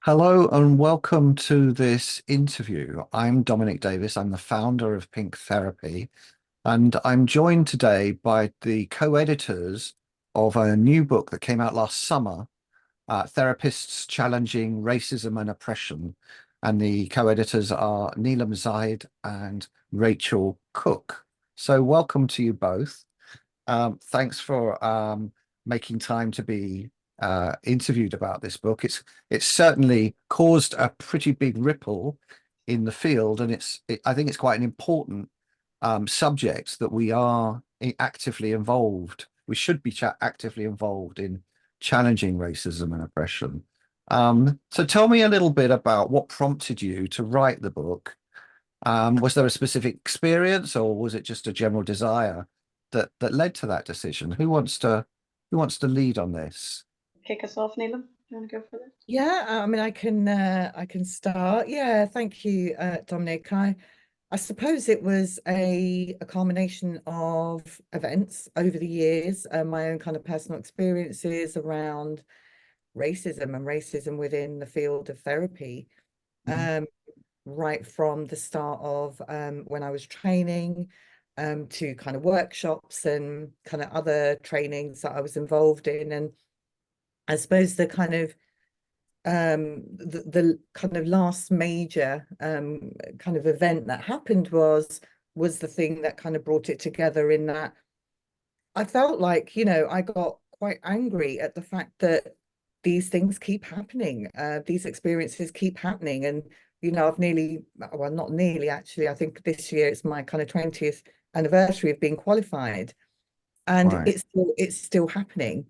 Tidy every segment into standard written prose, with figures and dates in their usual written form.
Hello and welcome to this interview. I'm Dominic Davies. I'm the founder of Pink Therapy, and I'm joined today by the co-editors of a new book that came out last summer, Therapists Challenging Racism and Oppression. And the co-editors are Neelam Zahid and Rachel Cooke. So welcome to you both. Thanks for making time to be interviewed about this book. It's certainly caused a pretty big ripple in the field, and I think it's quite an important subject that we are actively involved. We should be actively involved in challenging racism and oppression. So tell me a little bit about what prompted you to write the book. Was there a specific experience, or was it just a general desire that led to that decision? Who wants to lead on this? Kick us off, Neelam. Do you want to go for this? Yeah, I mean, I can start. Yeah, thank you, Dominic. I suppose it was a culmination of events over the years, my own kind of personal experiences around racism within the field of therapy. Mhm. Um, right from the start of when I was training, to kind of workshops and kind of other trainings that I was involved in. And I suppose the kind of last major kind of event that happened was the thing that kind of brought it together, in that I felt like, I got quite angry at the fact that these things keep happening, these experiences keep happening. And I've nearly, well, not nearly, actually, I think this year it's my kind of 20th anniversary of being qualified, and Right. it's still happening.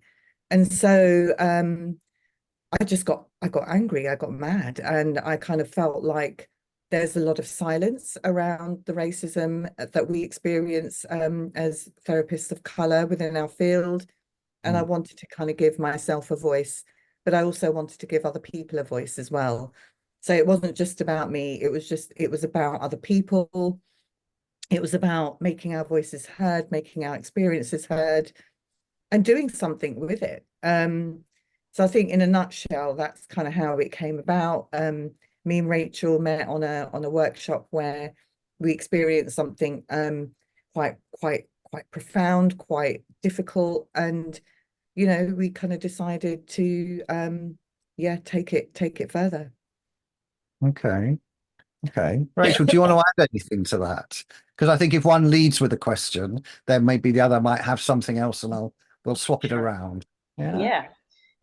And so I got angry, I got mad, and I kind of felt like there's a lot of silence around the racism that we experience as therapists of color within our field. And I Mm. wanted to kind of give myself a voice, but I also wanted to give other people a voice as well. So it wasn't just about me, it was about other people. It was about making our voices heard, making our experiences heard, and doing something with it. So I think in a nutshell, that's kind of how it came about. Me and Rachel met on a workshop where we experienced something quite profound, quite difficult, and we kind of decided to yeah, take it further. Okay. Okay. Rachel, do you want to add anything to that? Because I think if one leads with a question, then maybe the other might have something else, and we'll swap it Sure. around. Yeah. Yeah.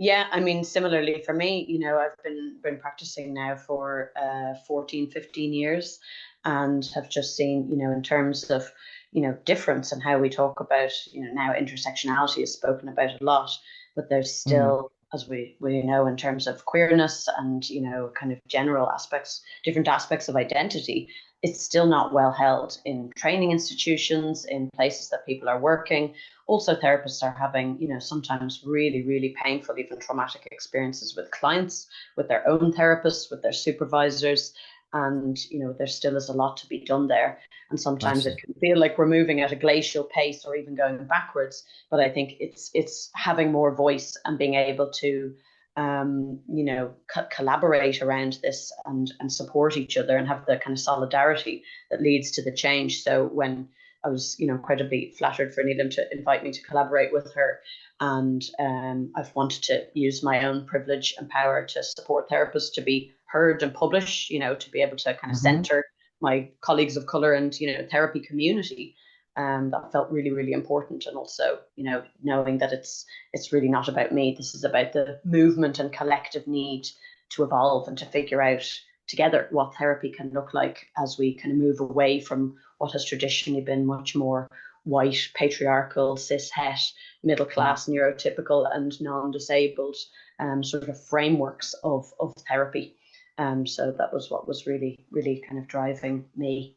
Yeah, I mean, similarly for me, I've been practicing now for 14, 15 years, and have just seen, in terms of, difference and how we talk about, now intersectionality is spoken about a lot, but there's Mm. still, as we know, in terms of queerness and, kind of general aspects, different aspects of identity, it's still not well held in training institutions, in places that people are working. Also, therapists are having, sometimes really, really painful, even traumatic experiences with clients, with their own therapists, with their supervisors. And, there still is a lot to be done there. And I sometimes it see. can feel like we're moving at a glacial pace or even going backwards. But I think it's having more voice and being able to, collaborate around this and support each other and have the kind of solidarity that leads to the change. So when I was, incredibly flattered for Neelam to invite me to collaborate with her. And I've wanted to use my own privilege and power to support therapists to be heard and publish, to be able to kind of Hmm. center my colleagues of color and, therapy community. That felt really, really important. And also, knowing that it's really not about me. This is about the movement and collective need to evolve and to figure out together what therapy can look like as we kind of move away from what has traditionally been much more white, patriarchal, cis het, middle class, neurotypical, and non disabled sort of frameworks of therapy. So that was what was really, really kind of driving me.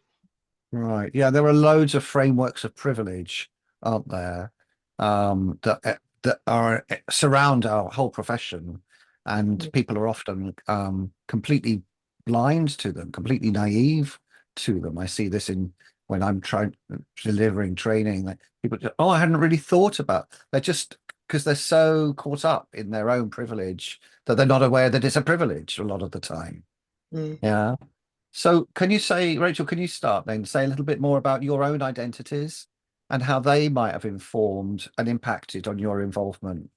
Right. Yeah, there are loads of frameworks of privilege, aren't there? That surround our whole profession, and Mm. people are often completely blind to them, completely naive to them. I see this in when I'm trying delivering training, that people just, oh, I hadn't really thought about. They're just because they're so caught up in their own privilege that they're not aware that it's a privilege a lot of the time. Mm. Yeah. So can you say, Rachel, can you start then, say a little bit more about your own identities and how they might have informed and impacted on your involvement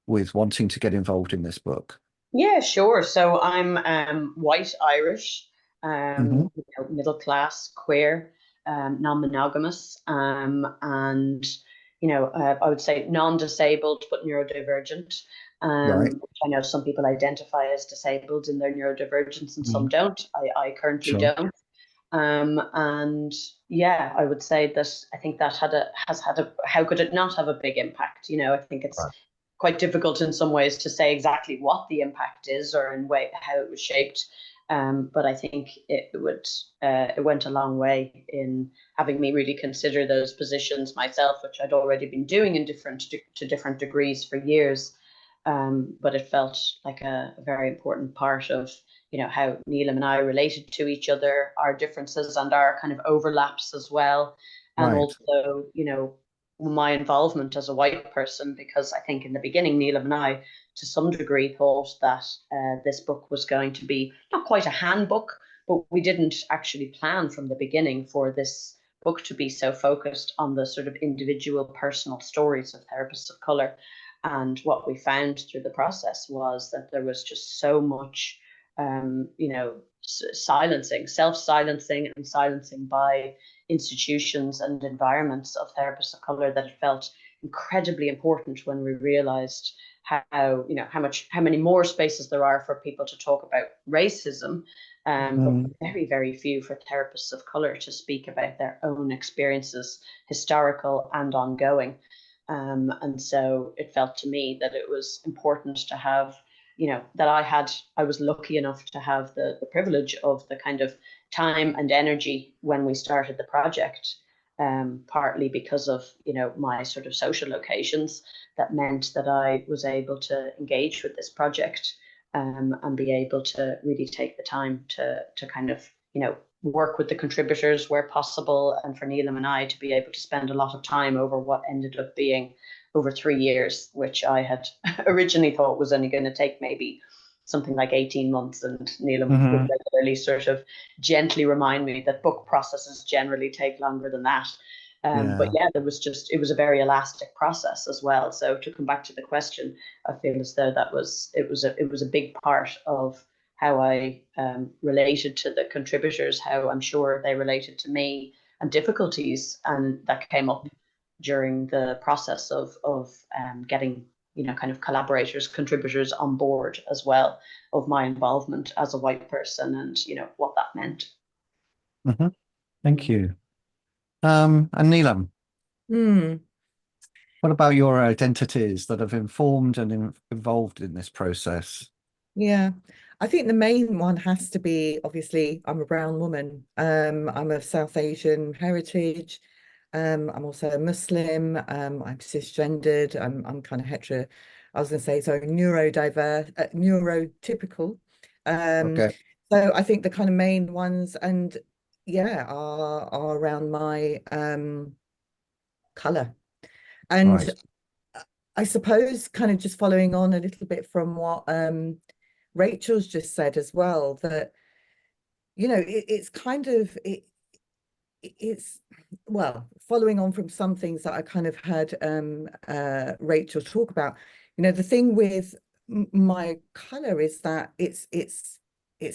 with wanting to get involved in this book? Yeah, sure. So I'm white Irish, Hmm. middle class, queer, non-monogamous, and I would say non-disabled but neurodivergent. Right. Which I know some people identify as disabled in their neurodivergence and some Mhm. don't. I currently Sure. don't. And yeah, I would say that I think that has had a, how could it not have a big impact? I think it's Right. quite difficult in some ways to say exactly what the impact is or in way how it was shaped. But I think it went a long way in having me really consider those positions myself, which I'd already been doing in to different degrees for years. But it felt like a very important part of how Neelam and I related to each other, our differences and our kind of overlaps as well, and Right. also my involvement as a white person, because I think in the beginning Neelam and I to some degree thought that this book was going to be not quite a handbook, but we didn't actually plan from the beginning for this book to be so focused on the sort of individual personal stories of therapists of color. And what we found through the process was that there was just so much, silencing, self-silencing and silencing by institutions and environments of therapists of color that it felt incredibly important when we realized how many more spaces there are for people to talk about racism, but Mhm. very, very few for therapists of color to speak about their own experiences, historical and ongoing. And so it felt to me that it was important to have, that I was lucky enough to have the privilege of the kind of time and energy when we started the project, partly because of, my sort of social locations that meant that I was able to engage with this project, and be able to really take the time to kind of, work with the contributors where possible, and for Neelam and I to be able to spend a lot of time over what ended up being over 3 years, which I had originally thought was only going to take maybe something like 18 months. And Neelam would Mhm. regularly sort of gently remind me that book processes generally take longer than that. But Yeah. yeah, it was a very elastic process as well. So to come back to the question, I feel as though it was a big part of how I related to the contributors, how I'm sure they related to me, and difficulties and that came up during the process of getting kind of collaborators, contributors on board as well, of my involvement as a white person and what that meant. Mhm. Thank you. And Neelam, Hmm. what about your identities that have informed and involved in this process? Yeah, I think the main one has to be, obviously, I'm a brown woman. I'm of South Asian heritage. I'm also a Muslim. I'm cisgendered. I'm kind of hetero. I was going to say so neurodiverse, neurotypical. Um, Okay. so I think the kind of main ones, and yeah, are around my color. Right. And I suppose kind of just following on a little bit from what Rachel's just said as well, that it's kind of it's well, following on from some things that I kind of heard Rachel talk about. The thing with my color is that it's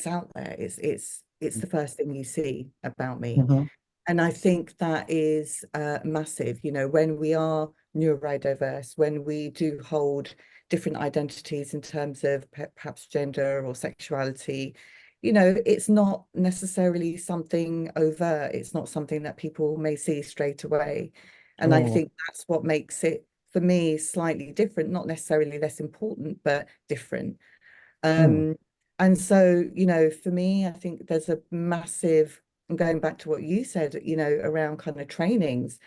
out there. It's the first thing you see about me. Mhm. And I think that is massive, when we are neurodiverse, when we do hold different identities in terms of perhaps gender or sexuality, it's not necessarily something overt. It's not something that people may see straight away. And I Sure. think that's what makes it, for me, slightly different, not necessarily less important, but different. Mm. And so, for me, I think there's a massive, and going back to what you said, around kind of trainings,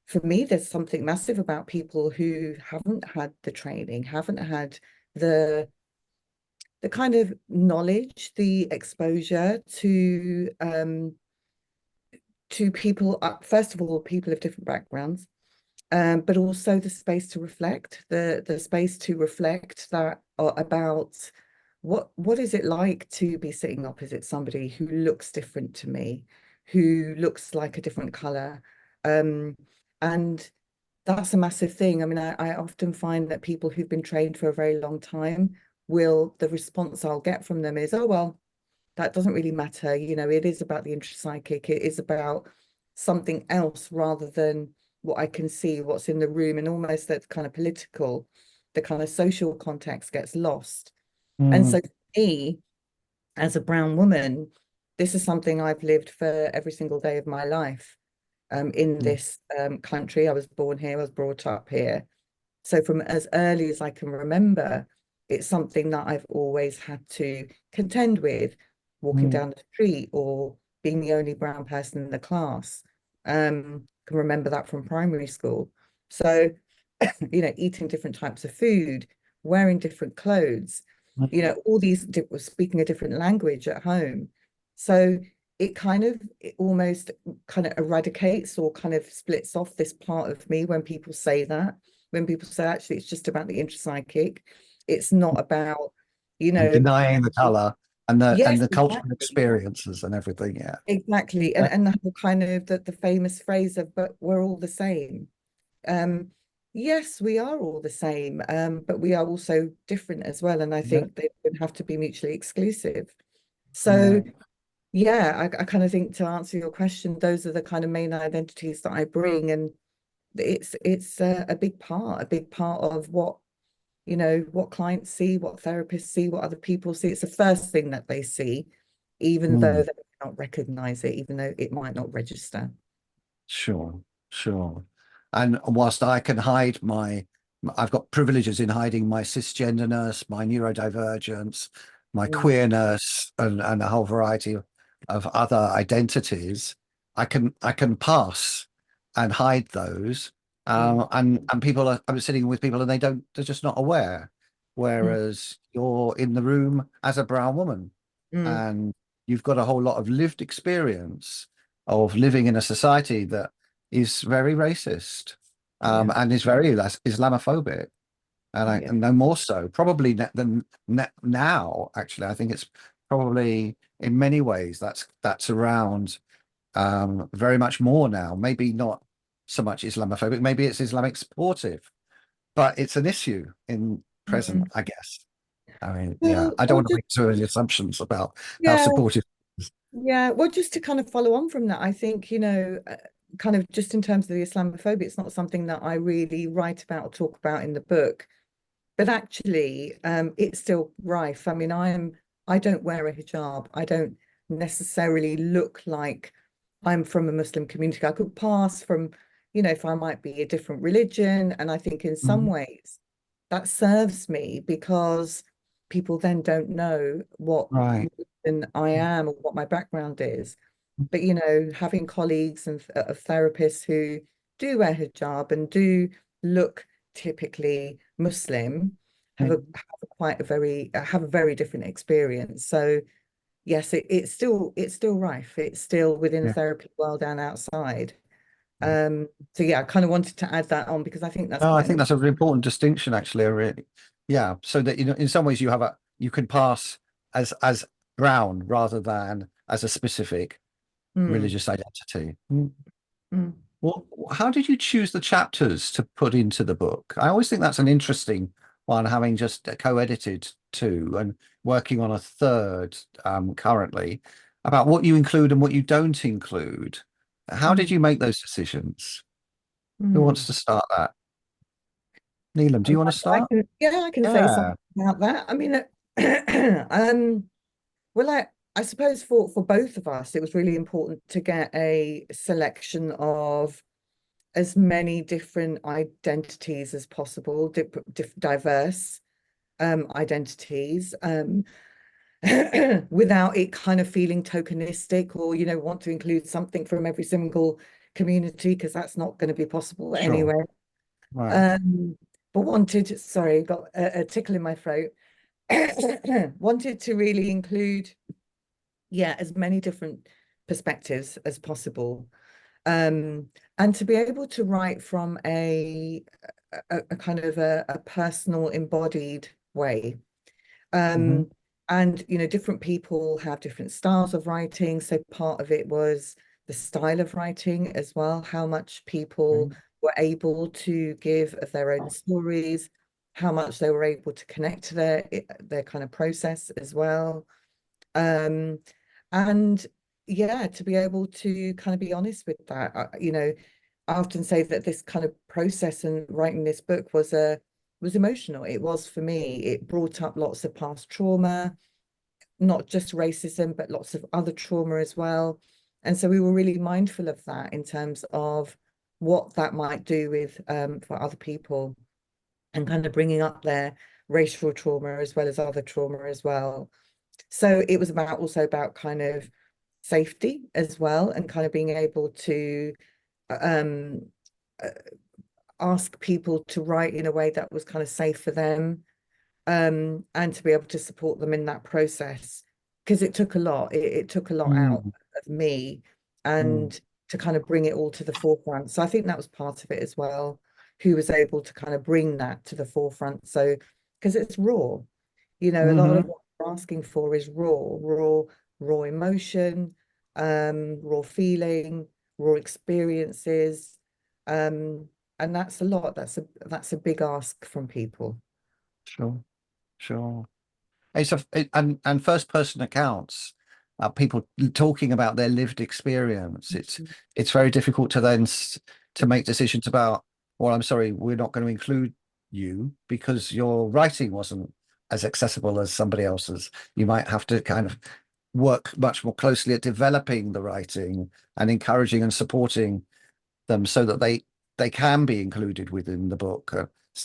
for me, there's something massive about people who haven't had the training, haven't had the kind of knowledge, the exposure to people, first of all, people of different backgrounds, but also the space to reflect, the space to reflect that about what is it like to be sitting opposite somebody who looks different to me, who looks like a different color. And that's a massive thing. I mean, I often find that people who've been trained for a very long time the response I'll get from them is, oh, well, that doesn't really matter. You know, it is about the intrapsychic. It is about something else rather than what I can see, what's in the room, and almost that kind of political, the kind of social context gets lost. And so for me, as a brown woman, this is something I've lived for every single day of my life. In this country, I was born here, I was brought up here. So from as early as I can remember, it's something that I've always had to contend with, walking down the street or being the only brown person in the class. Can remember that from primary school. So, you know, eating different types of food, wearing different clothes, you know, all these speaking a different language at home. So it almost kind of eradicates or kind of splits off this part of me when people say that. When people say actually it's just about the intrapsychic, it's not about, you know, denying the color and yes, the cultural exactly. experiences and everything. Yeah, Exactly. And the kind of the famous phrase of but we're all the same. Yes, we are all the same, but we are also different as well. And I yeah, think they don't have to be mutually exclusive. yeah, So yeah, I kind of think to answer your question, those are the kind of main identities that I bring. And it's a a big part of what, you know, what clients see, what therapists see, what other people see. It's the first thing that they see, even though mm, they don't recognize it, even though it might not register. sure, sure. And whilst I can hide I've got privileges in hiding my cisgenderness, my neurodivergence, my Mm, queerness, and a whole variety of other identities. I can pass and hide those. mm, And people I'm sitting with people and they're just not aware. mm, Whereas you're in the room as a brown woman mm. and you've got a whole lot of lived experience of living in a society that is very racist, Yeah, and is very Islamophobic, yeah. and no more so probably than now. Actually, I think it's probably in many ways that's around, very much more now. Maybe not so much Islamophobic, maybe it's Islamic supportive, but it's an issue in present, Mm. I guess. I mean, yeah, Well, I don't well, want to just make too many assumptions about how yeah, supportive. yeah. Well, just to kind of follow on from that, I think, you know, kind of just in terms of the Islamophobia, it's not something that I really write about or talk about in the book. But actually, it's still rife. I mean, I don't wear a hijab. I don't necessarily look like I'm from a Muslim community. I could pass from, you know, if I might be a different religion. And I think in some Mhm. ways that serves me because people then don't know what Right. religion I am or what my background is. But, you know, having colleagues and of therapists who do wear hijab and do look typically Muslim have a very different experience. So yes, it's still rife. It's still within the Yeah. therapy world and outside. So yeah, I kind of wanted to add that on because I think that's No, I quite an think that's a really important distinction, actually. Really, yeah. So that, you know, in some ways, you can pass as brown rather than as a specific mm, religious identity. mm, Well, how did you choose the chapters to put into the book? I always think that's an interesting one, having just co-edited two and working on a third, currently, about what you include and what you don't include. How did mm, you make those decisions? Who wants mm. to start that? Neelam, do you want to I start? can, yeah, I can say Yeah, something about that. I mean, well, I suppose for both of us, it was really important to get a selection of as many different identities as possible, diverse identities, without it kind of feeling tokenistic or, you know, want to include something from every single community, because that's not going to be possible sure. anyway. Right. Um, but sorry, got a tickle in my throat. Wanted to really include, yeah, as many different perspectives as possible. And to be able to write from a kind of a personal embodied way. Mhm. And different people have different styles of writing, so part of it was the style of writing as well, how much people were able to give of their own stories, how much they were able to connect to their kind of process as well. And yeah, to be able to kind of be honest with that. I often say that this kind of process and writing this book was emotional. It was for me. It brought up lots of past trauma, not just racism, but lots of other trauma as well. And so we were really mindful of that in terms of what that might do with for other people, and kind of bringing up their racial trauma as well as other trauma as well. So it was also about kind of safety as well, and kind of being able to um, uh, ask people to write in a way that was kind of safe for them, and to be able to support them in that process, because it took a lot. It took a lot out Mm. of me, Mm. and to kind of bring it all to the forefront. So I think that was part of it as well, who was able to kind of bring that to the forefront. So, because it's raw, a lot of Mhm. what we're asking for is raw emotion, raw feeling, raw experiences. Um, and that's a lot. That's a big ask from people. Sure, sure. And first person accounts, people talking about their lived experience. It's very difficult to then to make decisions about, well, I'm sorry, we're not going to include you because your writing wasn't as accessible as somebody else's. You might have to kind of work much more closely at developing the writing and encouraging and supporting them so that they can be included within the book.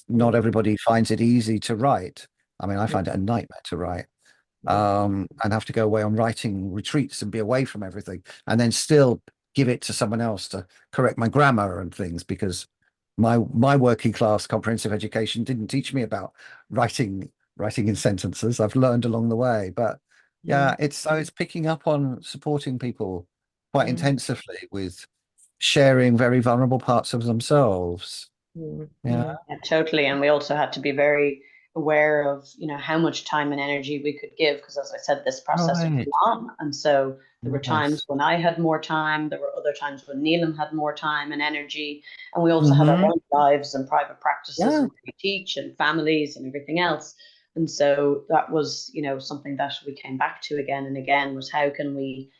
Not Mm, everybody finds it easy to write. I mean, I mm, find it a nightmare to write, mm, and have to go away on writing retreats and be away from everything, and then still give it to someone else to correct my grammar and things because my working class comprehensive education didn't teach me about writing in sentences. I've learned along the way, but yeah, mm, it's picking up on supporting people quite mm, intensively with sharing very vulnerable parts of themselves. mm, Yeah. mm, Yeah, totally. And we also had to be very aware of, how much time and energy we could give, because as I said, this process was Right. long. And so there were times Yes. when I had more time, there were other times when Neelam had more time and energy. And we also had our Hmm. own lives and private practices Yeah. and we teach and families and everything else. And so that was, something that we came back to again and again, was how can we,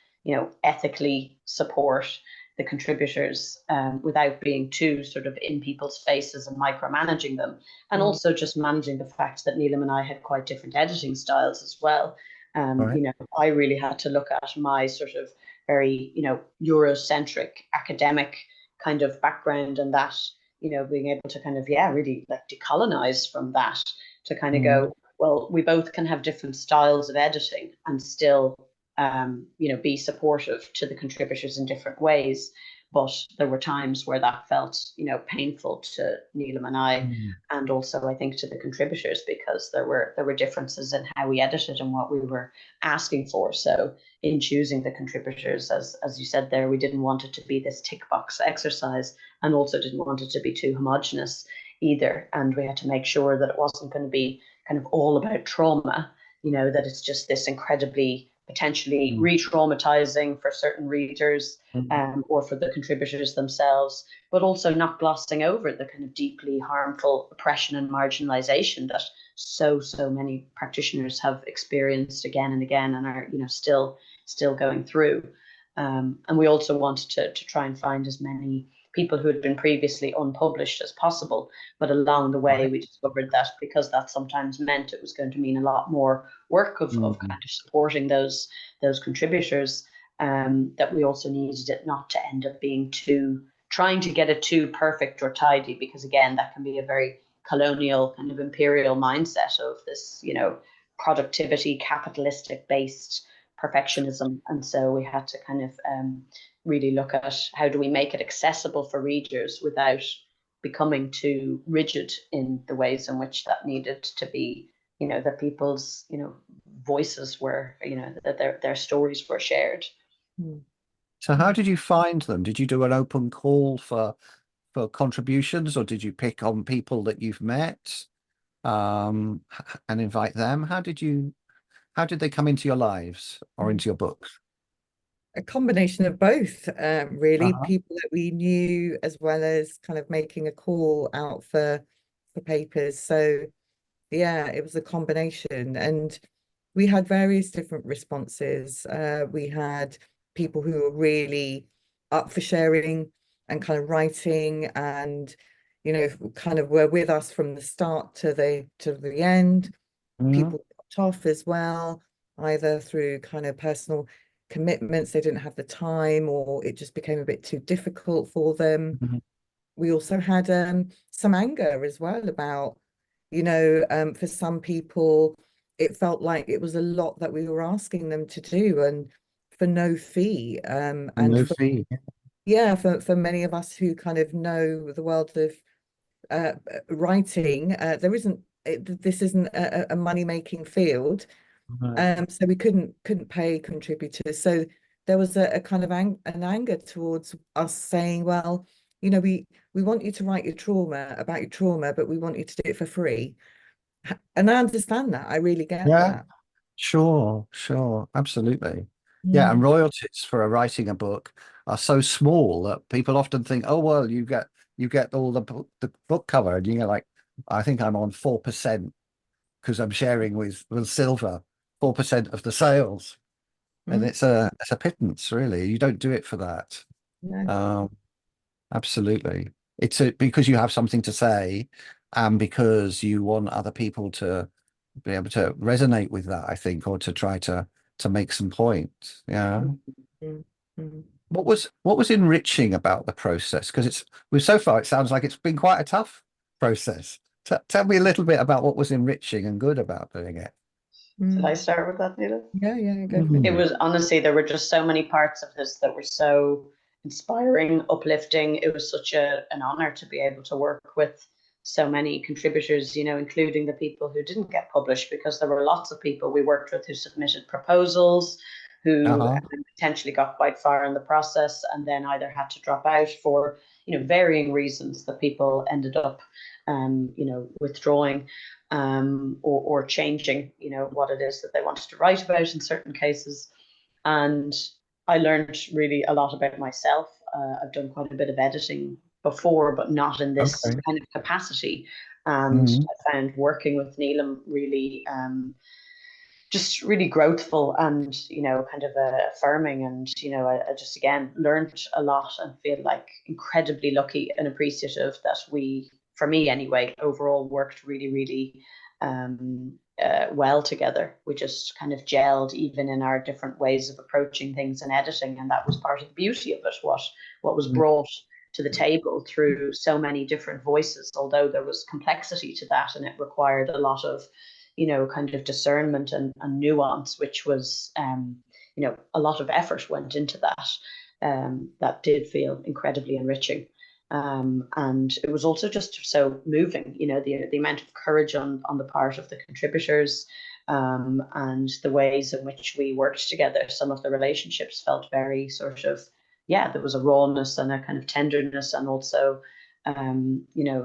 ethically support the contributors, without being too sort of in people's faces and micromanaging them, and mm, also just managing the fact that Neelam and I had quite different editing styles as well. Right. I really had to look at my sort of very, Eurocentric academic kind of background, and that, being able to kind of, yeah, really like decolonize from that, to kind of Mm. go, well, we both can have different styles of editing and still be supportive to the contributors in different ways. But there were times where that felt, painful to Neelam and I, Mm. and also I think to the contributors, because there were differences in how we edited and what we were asking for. So in choosing the contributors, as you said there, we didn't want it to be this tick box exercise, and also didn't want it to be too homogenous either. And we had to make sure that it wasn't going to be kind of all about trauma, that it's just this incredibly potentially Mm. re-traumatizing for certain readers, Mm. or for the contributors themselves, but also not glossing over the kind of deeply harmful oppression and marginalization that so many practitioners have experienced again and again, and are still going through. And we also wanted to try and find as many people who had been previously unpublished as possible. But along the way, Right. we discovered that because that sometimes meant it was going to mean a lot more work of Mm. kind of supporting those contributors, that we also needed it not to end up being trying to get it too perfect or tidy, because again, that can be a very colonial kind of imperial mindset of this, productivity, capitalistic based perfectionism. And so we had to kind of really look at how do we make it accessible for readers without becoming too rigid in the ways in which that needed to be, that people's, voices were, that their stories were shared. mm. So how did you find them? Did you do an open call for contributions, or did you pick on people that you've met and invite them? How did they come into your lives or into your books? A combination of both, really. Uh-huh. People that we knew, as well as kind of making a call out for papers. So yeah, it was a combination, and we had various different responses. We had people who were really up for sharing and kind of writing, and kind of were with us from the start to the end. Mhm. People dropped off as well, either through kind of personal commitments, they didn't have the time, or it just became a bit too difficult for them. Mhm. We also had some anger as well about, for some people, it felt like it was a lot that we were asking them to do, and for no fee. And No for fee. yeah, for many of us who kind of know the world of uh, writing, this isn't a money-making field. Right. So we couldn't pay contributors. So there was a kind of an anger towards us saying, well, we want you to write your trauma about your trauma, but we want you to do it for free. And I understand that. I really get Yeah, that. sure, sure, absolutely. Yeah, and Mm, royalties for writing a book are so small that people often think, oh well, you get all the book cover, and you get like, I think I'm on 4% because I'm sharing with Silver 4% of the sales, and mm, it's a pittance, really. You don't do it for that. no. Um, Absolutely. Because you have something to say, and because you want other people to be able to resonate with that, I think, or to try to make some point. Yeah. Mm, mm. What was enriching about the process? Because so far it sounds like it's been quite a tough process. Tell me a little bit about what was enriching and good about doing it. Should I Mm. start with that, Neelam? Yeah, yeah, go for it. It Mm. was honestly, there were just so many parts of this that were so inspiring, uplifting. It was such an honor to be able to work with so many contributors, including the people who didn't get published, because there were lots of people we worked with who submitted proposals, who Uh-huh. potentially got quite far in the process and then either had to drop out for, varying reasons that people ended up, withdrawing or changing, what it is that they wanted to write about in certain cases. And I learned really a lot about myself. I've done quite a bit of editing before, but not in this Okay. kind of capacity. And Mm. I found working with Neelam really just really growthful and kind of affirming, and I just again learned a lot and feel like incredibly lucky and appreciative that we, for me anyway, overall worked really really well together. We just kind of gelled even in our different ways of approaching things and editing, and that was part of the beauty of it. What was Mm. brought to the table through so many different voices, although there was complexity to that and it required a lot of kind of discernment and nuance, which was, a lot of effort went into that. That did feel incredibly enriching. And it was also just so moving, the amount of courage on the part of the contributors, and the ways in which we worked together. Some of the relationships felt very sort of, yeah, there was a rawness and a kind of tenderness, and also,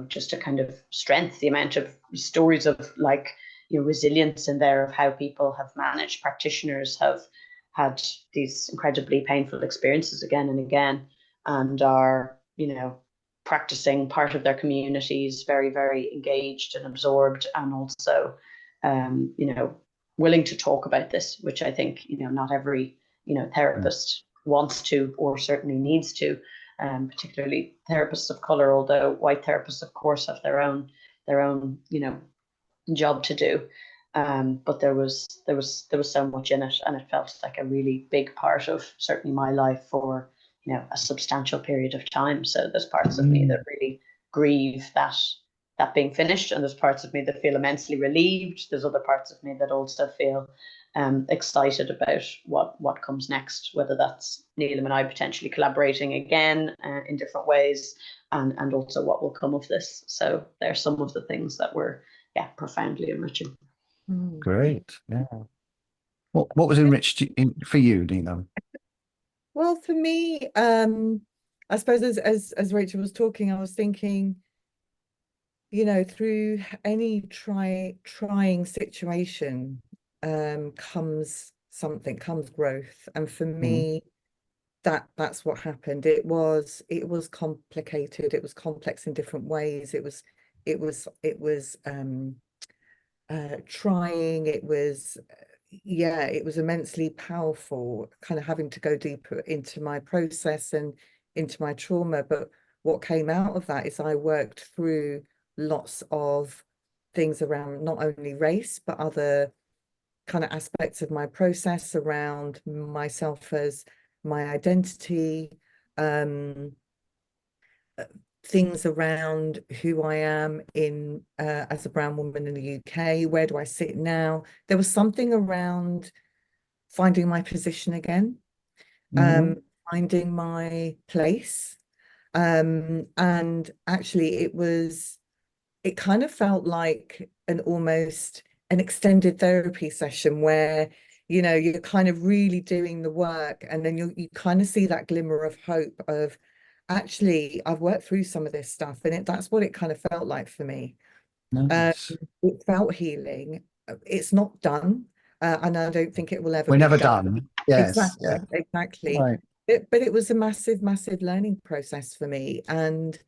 just a kind of strength, the amount of stories of like, resilience in there of how people have managed, practitioners have had these incredibly painful experiences again and again, and are, practicing part of their communities, very, very engaged and absorbed, and also, willing to talk about this, which I think, not every, therapist wants to or certainly needs to, particularly therapists of color, although white therapists, of course, have their own, job to do. But there was so much in it, and it felt like a really big part of certainly my life for a substantial period of time. So there's parts of me that Mm. really grieve that being finished, and there's parts of me that feel immensely relieved. There's other parts of me that also feel excited about what comes next, whether that's Neelam and I potentially collaborating again in different ways, and also what will come of this. So there are some of the things that were, yeah, profoundly enriching. Mm. Great. Yeah. What was enriched for you, Nina? Well, for me, I suppose as Rachel was talking, I was thinking, you know, through any trying situation, comes something, comes growth. And for Mm. me, that's what happened. It was complicated, it was complex in different ways. It was trying, yeah, it was immensely powerful, kind of having to go deeper into my process and into my trauma. But what came out of that is I worked through lots of things around not only race, but other kind of aspects of my process around myself as my identity, um, things around who I am in as a brown woman in the UK. Where do I sit now? There was something around finding my position again, Mm-hmm. finding my place. And actually it kind of felt like an almost an extended therapy session where, you know, you're kind of really doing the work, and then you kind of see that glimmer of hope of, actually, I've worked through some of this stuff, and that's what it kind of felt like for me. Um, Nice. it felt healing. It's not done, and I don't think it will ever We're be never done. done. Yes. Exactly, Yeah. exactly. Right. But it was a massive, massive learning process for me, and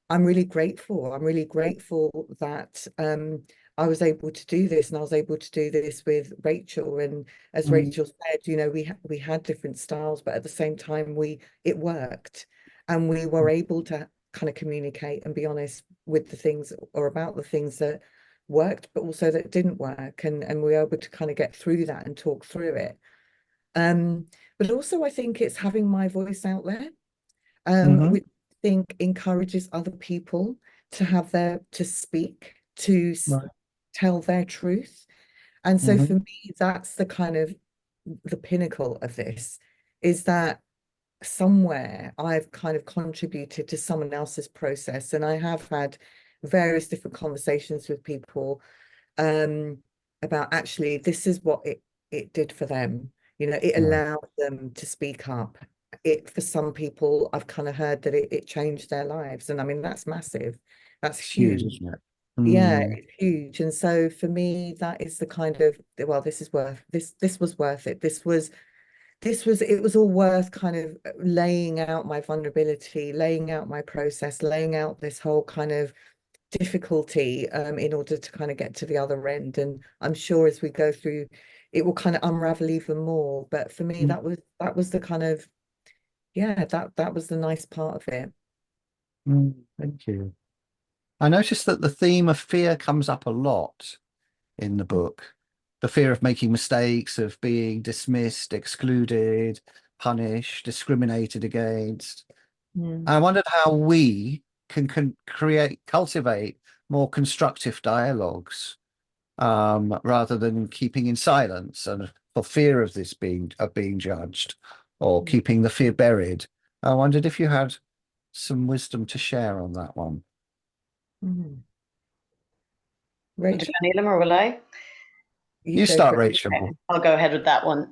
I'm really grateful. I'm really grateful that I was able to do this, and I was able to do this with Rachel. And as Mm. Rachel said, you know, we had different styles, but at the same time, it worked, and we were able to kind of communicate and be honest with the things, or about the things that worked, but also that didn't work, and we were able to kind of get through that and talk through it. Um, but also, I think it's having my voice out there, Mm-hmm. which I think encourages other people to to speak, Right. tell their truth. And so for Mm-hmm. me, that's the kind of the pinnacle of this, is that somewhere I've kind of contributed to someone else's process. And I have had various different conversations with people, um, about, actually, this is what it did for them. You know, it Right. allowed them to speak up. It, for some people, I've kind of heard that it changed their lives. And I mean, that's massive. That's It's huge, huge. isn't it? Yeah, Mm. it's huge. And so for me, that is the kind of, well, this was worth it. It was all worth kind of laying out my vulnerability, laying out my process, laying out this whole kind of difficulty, in order to kind of get to the other end. And I'm sure as we go through, it will kind of unravel even more. But for me, Mm. that was the kind of, yeah, that was the nice part of it. Mm. Thank you. I noticed that the theme of fear comes up a lot in the book. The fear of making mistakes, of being dismissed, excluded, punished, discriminated against. Mm, I wondered how we can cultivate more constructive dialogues, rather than keeping in silence and for fear of this being judged, or mm, keeping the fear buried. I wondered if you had some wisdom to share on that one. mm. Want to Rachel, go, Neelam, or will I? you You go start, for it. Rachel. I'll go ahead with that one.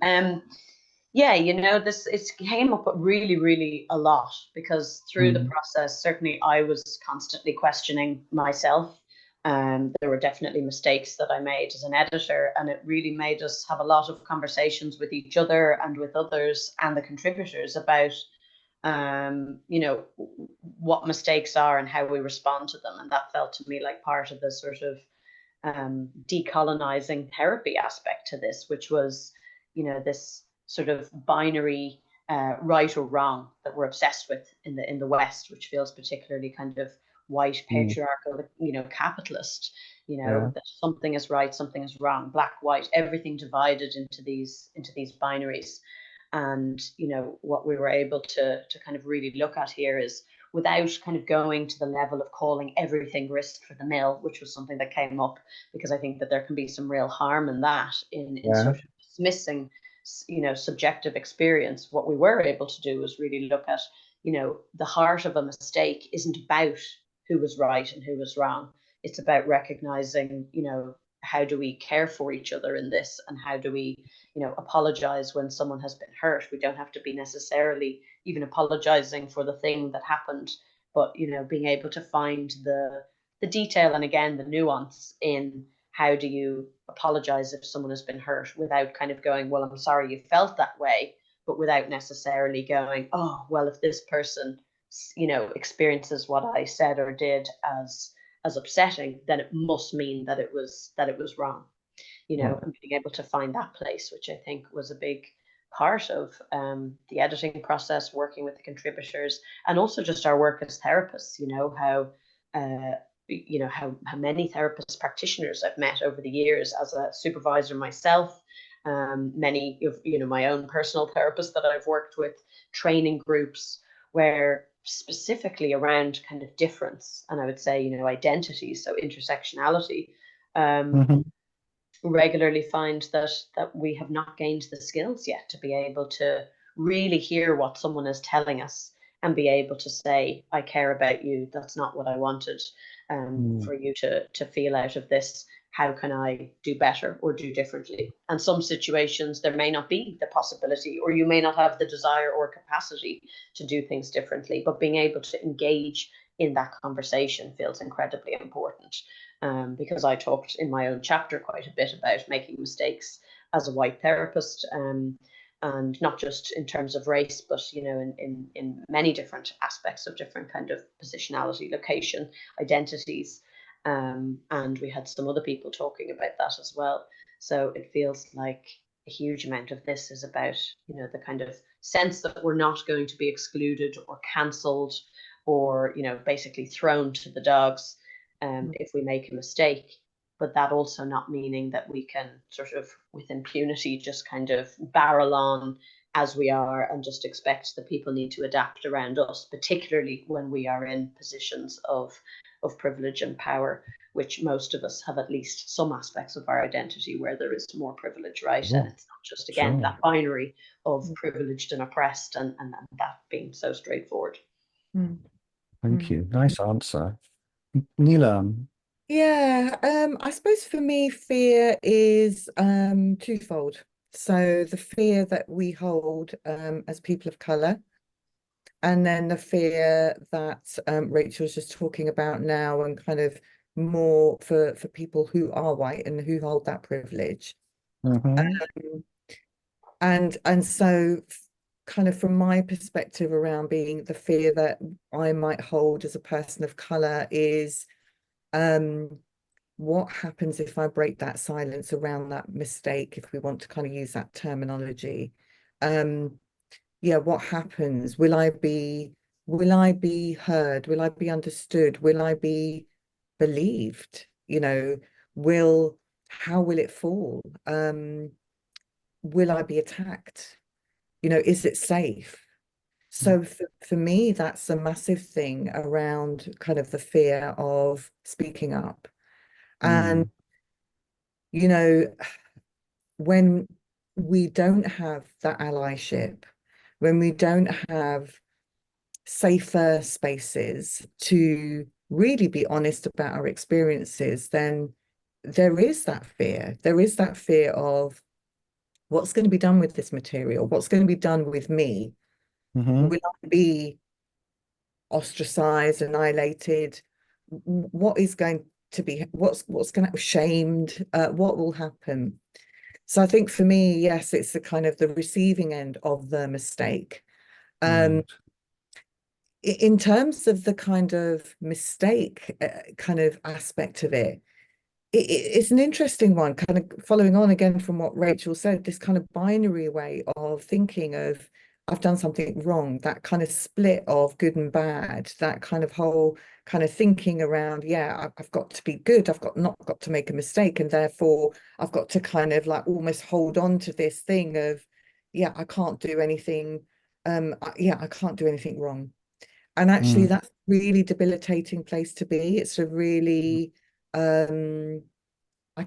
Yeah, you know, this it came up really, really a lot because through the Mm, process, certainly I was constantly questioning myself. There were definitely mistakes that I made as an editor, and it really made us have a lot of conversations with each other and with others and the contributors about, you know, what mistakes are and how we respond to them. And that felt to me like part of the sort of decolonizing therapy aspect to this, which was, you know, this sort of binary right or wrong that we're obsessed with in the West, which feels particularly kind of white, mm, patriarchal, you know, capitalist. You know, yeah. that something is right, something is wrong, black, white, everything divided into these binaries. And you know what we were able to kind of really look at here is, without kind of going to the level of calling everything grist for the mill, which was something that came up, because I think that there can be some real harm in that, in Yeah. sort of dismissing, you know, subjective experience. What we were able to do was really look at, you know, the heart of a mistake isn't about who was right and who was wrong. It's about recognizing, you know, how do we care for each other in this, and how do we, apologize when someone has been hurt? We don't have to be necessarily even apologizing for the thing that happened, but being able to find the detail, and again the nuance in how do you apologize if someone has been hurt without kind of going, well, I'm sorry you felt that way, but without necessarily going, oh, well, if this person experiences what I said or did as upsetting, then it must mean that it was wrong, and being able to find that place, which I think was a big part of the editing process, working with the contributors, and also just our work as therapists. How many therapists practitioners I've met over the years as a supervisor myself, many of my own personal therapists that I've worked with, training groups where specifically around kind of difference, and I would say identities, so intersectionality, regularly find that we have not gained the skills yet to be able to really hear what someone is telling us and be able to say, I care about you, that's not what I wanted for you to feel out of this. How can I do better or do differently? And some situations there may not be the possibility, or you may not have the desire or capacity to do things differently, but being able to engage in that conversation feels incredibly important. Because I talked in my own chapter quite a bit about making mistakes as a white therapist, and not just in terms of race, but in many different aspects of different kind of positionality, location, identities. And we had some other people talking about that as well. So it feels like a huge amount of this is about the kind of sense that we're not going to be excluded or cancelled or basically thrown to the dogs if we make a mistake, but that also not meaning that we can sort of with impunity just kind of barrel on as we are and just expect that people need to adapt around us, particularly when we are in positions of privilege and power, which most of us have at least some aspects of our identity where there is more privilege, right? And it's not just, again, that binary of privileged and oppressed, and that being so straightforward. Thank you. Nice answer. Neelam. Yeah, I suppose for me, fear is twofold. So the fear that we hold as people of colour, and then the fear that Rachel was just talking about now, and kind of more for people who are white and who hold that privilege. And so kind of from my perspective around being the fear that I might hold as a person of colour is what happens if I break that silence around that mistake, if we want to kind of use that terminology. Yeah, what happens? Will I be heard? Will I be understood? Will I be believed? How will it fall? Will I be attacked? Is it safe? So for me, that's a massive thing around kind of the fear of speaking up. And, when we don't have that allyship, when we don't have safer spaces to really be honest about our experiences, then there is that fear. There is that fear of what's going to be done with this material? What's going to be done with me? Will I be ostracized, annihilated? What is going to be, what's going to be shamed? What will happen? So I think for me, yes, it's the kind of the receiving end of the mistake. In terms of the kind of mistake kind of aspect of it, it's an interesting one, kind of following on again from what Rachel said, this kind of binary way of thinking of, I've done something wrong, that kind of split of good and bad, that kind of whole kind of thinking around, yeah, I've got to be good, I've not got to make a mistake, and therefore I've got to kind of like almost hold on to this thing of, yeah, I can't do anything, I can't do anything wrong. And actually that's a really debilitating place to be. It's a really I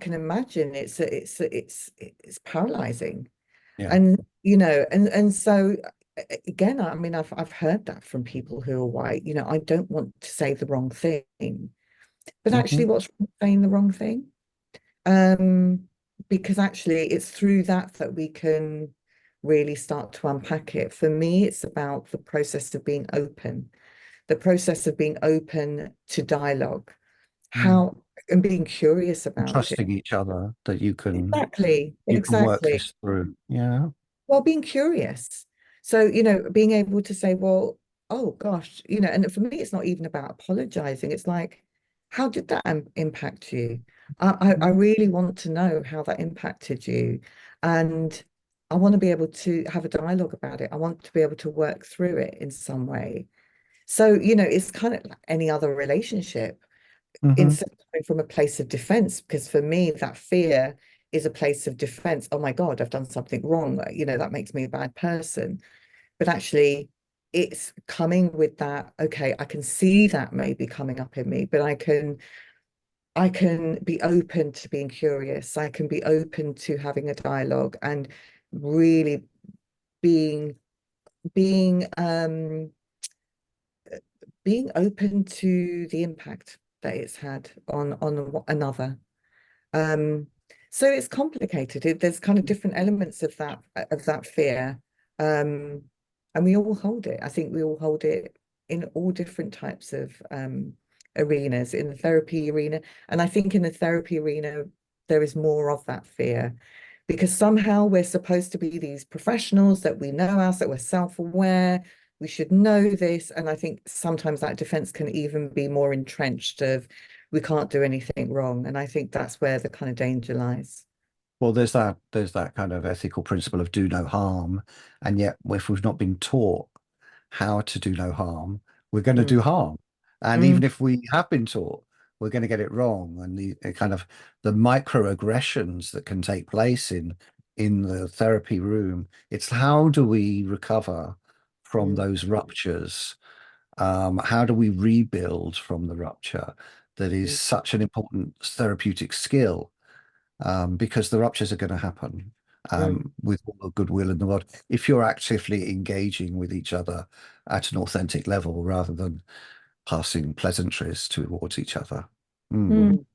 can imagine it's paralyzing. And and so again, I mean, I've heard that from people who are white, I don't want to say the wrong thing, but actually what's wrong with saying the wrong thing? Because actually it's through that we can really start to unpack it. For me, it's about the process of being open, to dialogue, Mm. how and being curious And about it. trusting each other that Exactly, you can work exactly. this through. Yeah. Well, being curious. So, being able to say, well, oh gosh, and for me, it's not even about apologizing. It's like, how did that impact you? I really want to know how that impacted you. And I want to be able to have a dialogue about it. I want to be able to work through it in some way. So, it's kind of like any other relationship Hmm. instead of coming from a place of defense, because for me, that fear is a place of defense. Oh my God, I've done something wrong. That makes me a bad person. But actually, it's coming with that, okay, I can see that maybe coming up in me, but I can be open to being curious. I can be open to having a dialogue and really being being being open to the impact that it's had on another. Um, so it's complicated. There's kind of different elements of that fear. Um, and we all hold it. I think we all hold it in all different types of arenas, in the therapy arena. And I think in the therapy arena, there is more of that fear because somehow we're supposed to be these professionals that we know us, that we're self-aware, we should know this. And I think sometimes that defense can even be more entrenched of we can't do anything wrong. And I think that's where the kind of danger lies. Well, there's that kind of ethical principle of do no harm, and yet if we've not been taught how to do no harm, we're going to Mm, do harm. And even mm, if we have been taught, we're going to get it wrong. And the kind of the microaggressions that can take place in the therapy room, it's how do we recover from mm, those ruptures? How do we rebuild from the rupture? That is mm, such an important therapeutic skill, because the ruptures are going to happen, mm, with all the goodwill in the world. If you're actively engaging with each other at an authentic level rather than passing pleasantries towards each other. Mm, mm, Mhm.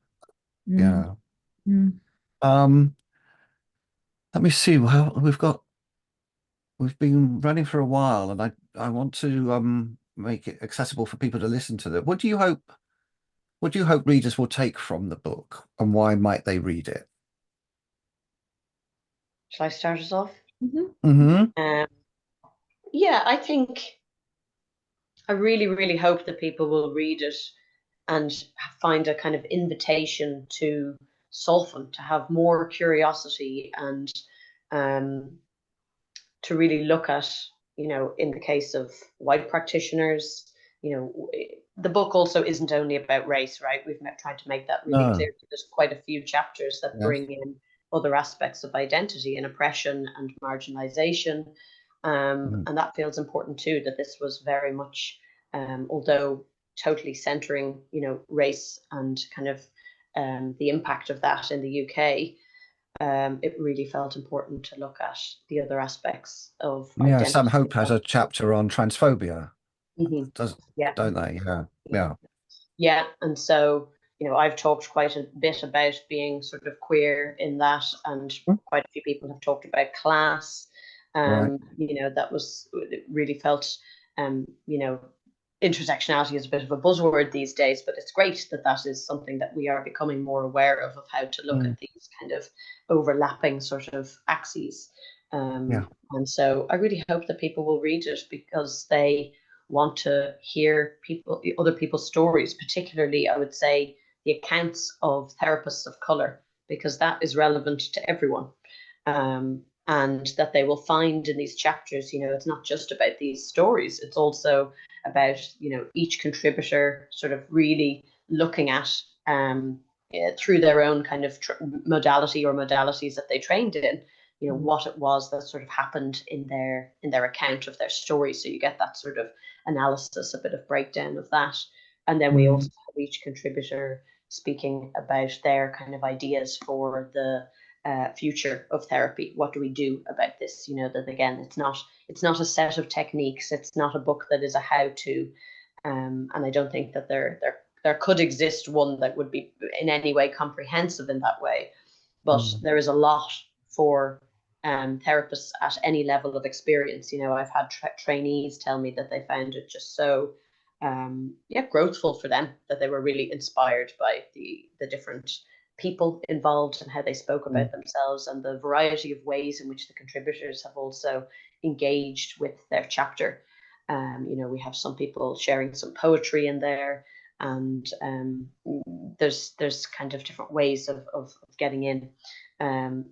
mm, yeah. mm. Um, Let me see. Well, we've been running for a while, and I want to make it accessible for people to listen to that. What do you hope readers will take from the book, and why might they read it? Shall I start us off? Mhm. Hmm. Um, yeah, I think I really, really hope that people will read it and find a kind of invitation to soften, to have more curiosity, and um, to really look at, in the case of white practitioners, the book also isn't only about race, right? We've tried to make that really clear. No. There's quite a few chapters that Yes. bring in other aspects of identity and oppression and marginalization. Mm. And that feels important too, that this was very much, although totally centering, race and kind of the impact of that in the UK, it really felt important to look at the other aspects of Yeah, Sam identity. Hope has a chapter on transphobia, Mhm. does Yeah, don't they? Yeah, yeah, yeah. yeah. And so, I've talked quite a bit about being sort of queer in that, and Mm. quite a few people have talked about class. Right. That was it really felt, intersectionality is a bit of a buzzword these days, but it's great that that is something that we are becoming more aware of how to look Mm. at these kind of overlapping sort of axes. Yeah. And so I really hope that people will read it because they want to hear other people's stories, particularly, I would say, the accounts of therapists of color, because that is relevant to everyone. And that they will find in these chapters, it's not just about these stories, it's also about, each contributor sort of really looking at, through their own kind of modality or modalities that they trained in, Mm, what it was that sort of happened in their account of their story. So you get that sort of analysis, a bit of breakdown of that. And then we also Mm. have each contributor speaking about their kind of ideas for the future of therapy. What do we do about this? That again, it's not a set of techniques. It's not a book that is a how to. And I don't think that they're there could exist one that would be in any way comprehensive in that way. But there is a lot for therapists at any level of experience. You know, I've had trainees tell me that they found it just so growthful for them, that they were really inspired by the different people involved and how they spoke about themselves, and the variety of ways in which the contributors have also engaged with their chapter. You know, we have some people sharing some poetry in there, and there's kind of different ways of getting in.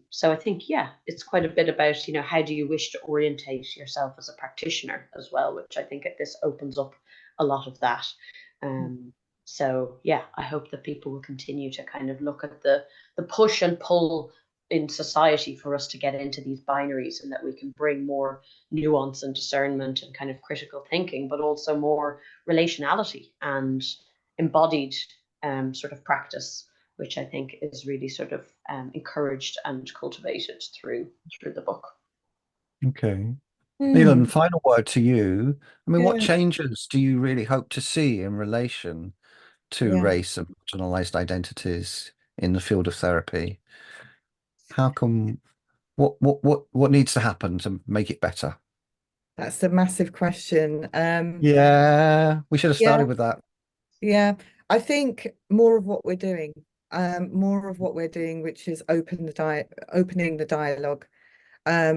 So I think, yeah, it's quite a bit about, you know, how do you wish to orientate yourself as a practitioner as well, which I think this opens up a lot of that. So yeah, I hope that people will continue to kind of look at the push and pull in society for us to get into these binaries, and that we can bring more nuance and discernment and kind of critical thinking, but also more relationality and embodied sort of practice, which I think is really sort of encouraged and cultivated through the book. Okay. Neelam, final word to you. I mean, what changes do you really hope to see in relation to race and marginalized identities in the field of therapy? How come, what needs to happen to make it better? That's a massive question. Yeah, we should have Yeah, started with that. yeah. I think more of what we're doing, which is opening the dialogue,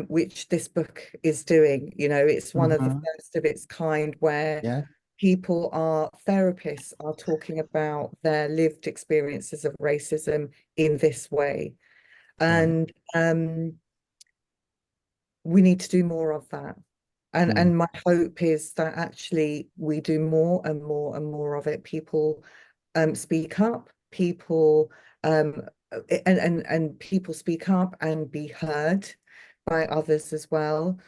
which this book is doing. You know, it's one of the first of its kind where Yeah. therapists are talking about their lived experiences of racism in this way. Right. And we need to do more of that. And my hope is that actually we do more and more and more of it. People speak up, people and people speak up and be heard by others as well.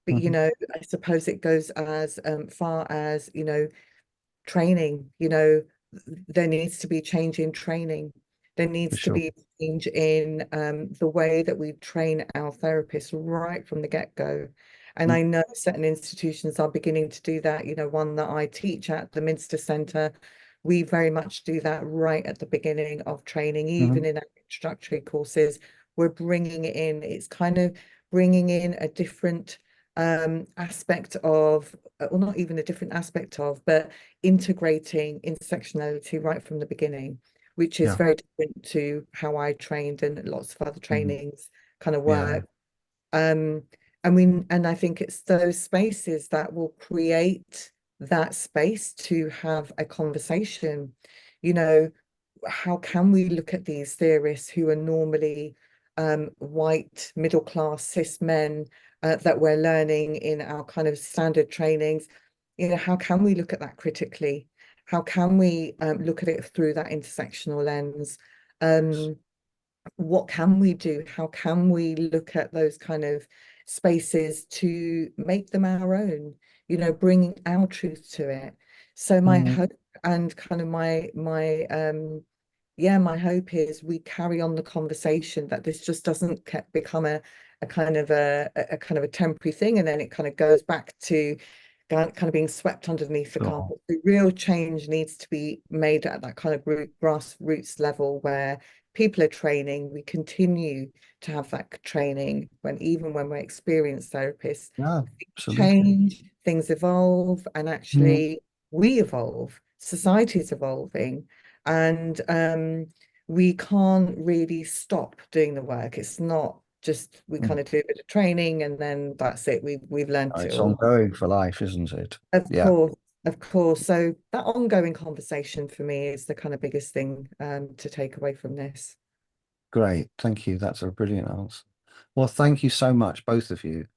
But you know, I suppose it goes as far as, you know, training. You know, there needs to be change in training. There For needs to sure. be change in the way that we train our therapists right from the get-go. And I know certain institutions are beginning to do that. You know, one that I teach at, the Minster Centre, we very much do that right at the beginning of training, even in our introductory courses. We're bringing it in. It's kind of bringing in a different aspect of, or not even a different aspect of, but integrating intersectionality right from the beginning, which is Yeah. very different to how I trained and lots of other trainings kind of Yeah. work. And I think it's those spaces that will create that space to have a conversation. You know, how can we look at these theorists who are normally white, middle class, cis men that we're learning in our kind of standard trainings? You know, how can we look at that critically? How can we look at it through that intersectional lens? What can we do? How can we look at those kind of spaces to make them our own, you know, bringing our truth to it? So my hope and kind of my hope is we carry on the conversation, that this just doesn't become a kind of a kind of a temporary thing, and then it kind of goes back to kind of being swept underneath the Sure. carpet. The real change needs to be made at that kind of grassroots level, where people are training. We continue to have that training even when we're experienced therapists. Yeah, absolutely. Change, things evolve, and actually we evolve. Society's evolving, and we can't really stop doing the work. It's not just we kind of do a bit of training and then that's it. We've learned it It's all. ongoing for life, isn't it? Of Yeah. course, of course. So that ongoing conversation for me is the kind of biggest thing to take away from this. Great. Thank you. That's a brilliant answer. Well, thank you so much, both of you,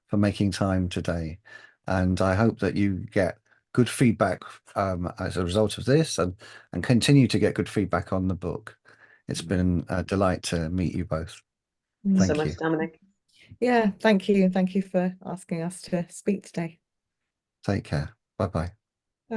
for making time today. And I hope that you get good feedback as a result of this, and continue to get good feedback on the book. It's been a delight to meet you both. Thanks so Thank you. much, Dominic. Yeah, thank you. Thank you for asking us to speak today. Take care. Bye-bye.